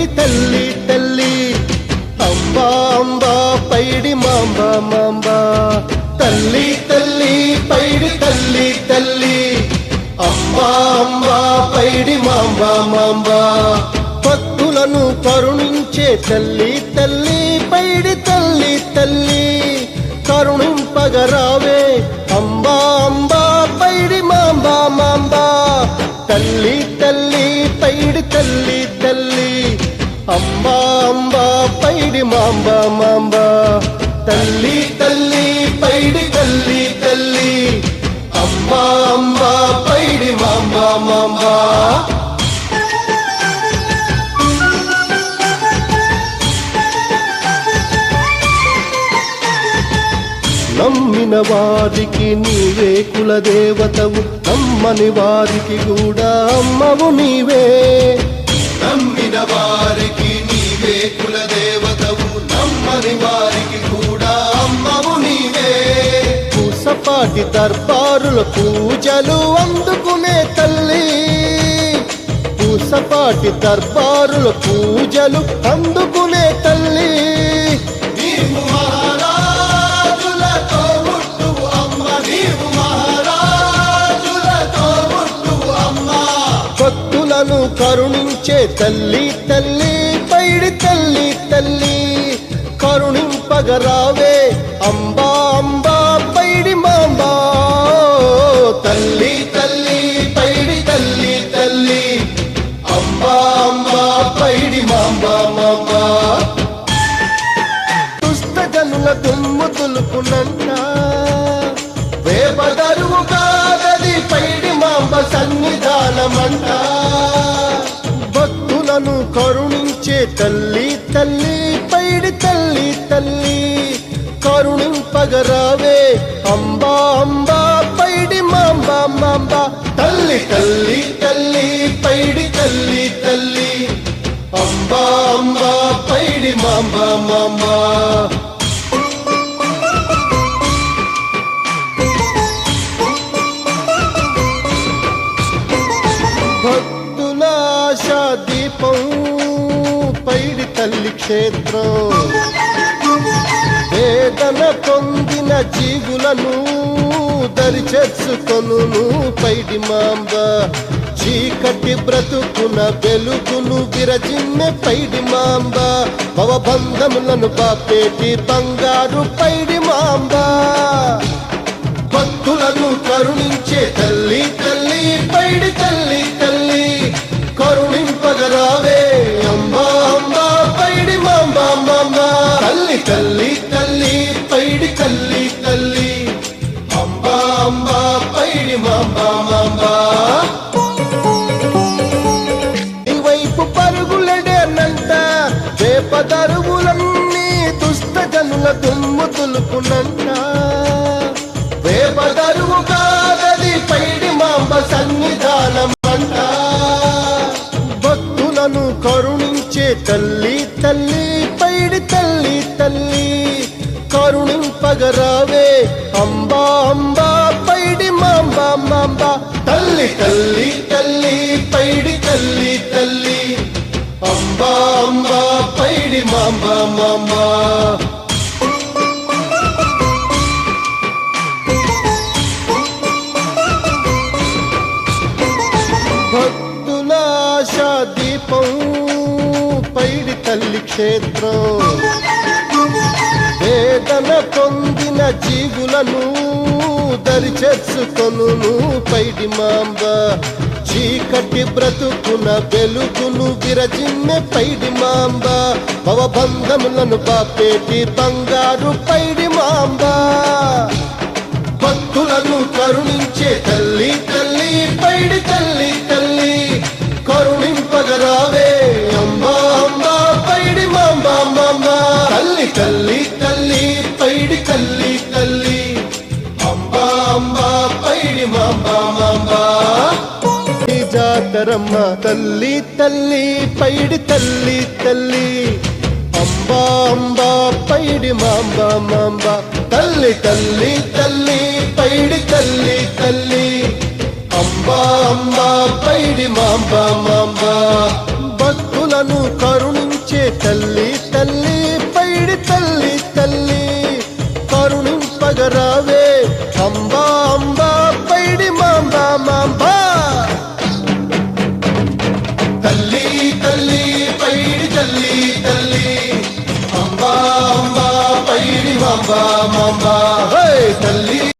పైడి తల్లి తల్లి అంబా అంబా పైడి mamba mamba తల్లి తల్లి పైడి తల్లి తల్లి అంబా అంబా పైడి మాంబ మాంబ భక్తులను కరుణించే తల్లి తల్లి పైడి తల్లి తల్లి కరుణింపగరావే అంబా అంబా పైడి మాంబ మాంబ తల్లి తల్లి పైడి తల్లి తల్లి అంబా అంబా పైడి మాంబ మాంబ తల్లి తల్లి పైడి తల్లి తల్లి అంబా అంబా పైడి మాంబ మాంబ నమ్మిన వారికి నీవే కులదేవతవు నమ్మని వారికి కూడా అమ్మవు నీవే నమ్మిన వారికి నీవే కులదేవతవు నమ్మని వారికి కూడా అమ్మవు నీవే పూసపాటి దర్బారుల పూజలు అందుకునే తల్లి పూసపాటి దర్బారుల పూజలు అందుకునే తల్లి భక్తులను కరుణించే తల్లి తల్లి పైడి తల్లి తల్లి కరుణింపగరావే అంబా అంబా పైడి మాంబ తల్లి తల్లి పైడి తల్లి తల్లి అంబా అంబా పైడి మాంబ మాంబ దుష్ట జనుల దుమ్ము దులుపునంట వేపదరువు కాదది పైడి మాంబ సన్నిధానమంట భక్తులను కరుణించే తల్లి తల్లి పైడి తల్లి తల్లి కరుణింపగరావే అంబా అంబా పైడి మాంబ మాంబ తల్లి తల్లి తల్లి పైడి తల్లి తల్లి అంబా అంబా పైడి మాంబ మాంబ దీపం పైడి తల్లి క్షేత్రం వేదన పొందిన జీవులను దరిచేర్చుకొను పైడి మాంబ చీకటి బ్రతుకున వెలుగును విరజిమ్మె పైడి మాంబ భవబంధములను బాపేటి బంగారు పైడి మాంబ భక్తులను కరుణించే తల్లి తల్లి పైడి తల్లి తల్లి కరుణింపగరావే అంబా అంబా పైడి మాంబ మాంబ తల్లి తల్లి తల్లి పైడి తల్లి తల్లి అంబా అంబా పైడి మాంబ మాంబ ఈ వైపు పరుగులడేనంట వేపదరువులన్నీ దుష్ట జనుల దుమ్ము దులుపునంట వేపదరువు కాదది పైడి మాంబ సన్నిధానమంట భక్తులను కరుణించే తల్లి తల్లి పైడి తల్లి తల్లి కరుణింపగరావే అంబా అంబా పైడి మాంబ మాంబ తల్లి తల్లి తల్లి పైడి తల్లి తల్లి అంబా అంబా పైడి మాంబ మాంబ దీపం పైడి తల్లి క్షేత్రం వేదన పొందిన జీవులను దరిచేర్చుకొను పైడి మాంబ చీకటి బ్రతుకున వెలుగును విరజిమ్మె పైడి మాంబ భవబంధములను బాపేటి బంగారు పైడి మాంబ భక్తులను కరుణించే తల్లి తల్లి పైడి తల్లి తల్లి కరుణింపగరావే అంబా అంబా పైడి మాంబ మాంబ తల్లి తల్లి తల్లి పైడి తల్లి తల్లి అంబా అంబా పైడి మాంబ మాంబ జాతరమ్మ తల్లి తల్లి పైడి తల్లి తల్లి అంబా అంబా పైడి మాంబ మాంబ తల్లి తల్లి తల్లి పైడి తల్లి తల్లి అంబా అంబా పైడి మాంబ మాంబ భక్తుల భక్తులను కరుణించే తల్లి తల్లి పైడి తల్లి తల్లి కరుణింపగరావే అంబా అంబా పైడి మాంబా మాంబా తల్లి తల్లి పైడి తల్లి తల్లి అంబా అంబా పైడి మాంబా మాంబా తల్లి